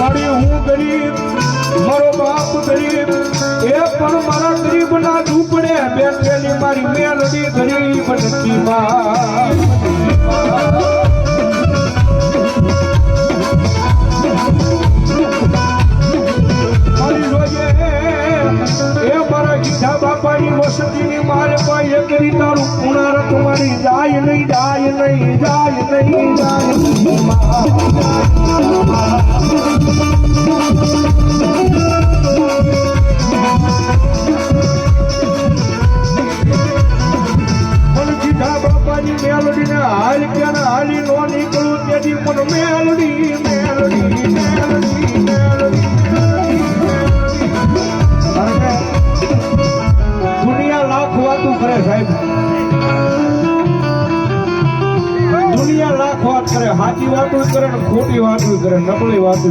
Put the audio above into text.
મારી હું ગરીબ મારો બાપ ગરીબ એ પણ મારા ગરીબ ના ઝૂંપડે બેઠેલી મારી મેલડી ગરીબ નથી માં મારી જોઈએ એ મારા ગીધા બાપાની વસતીની મારે પાસે કરી તારું પુનર તમારી જાય નહીં જાય નહીં જાય નહીં જાય નહીં મેલડીને હાલ ક્યાં હાલી નો નીકળું તેથી પણ મેલડી મેલડી મેલડી મેલડી દુનિયા લાખ વાતું કરે સાહેબ દુનિયા લાખ વાત કરે સાચી વાતું કરે ને ખોટી વાતું કરે નકલી વાતું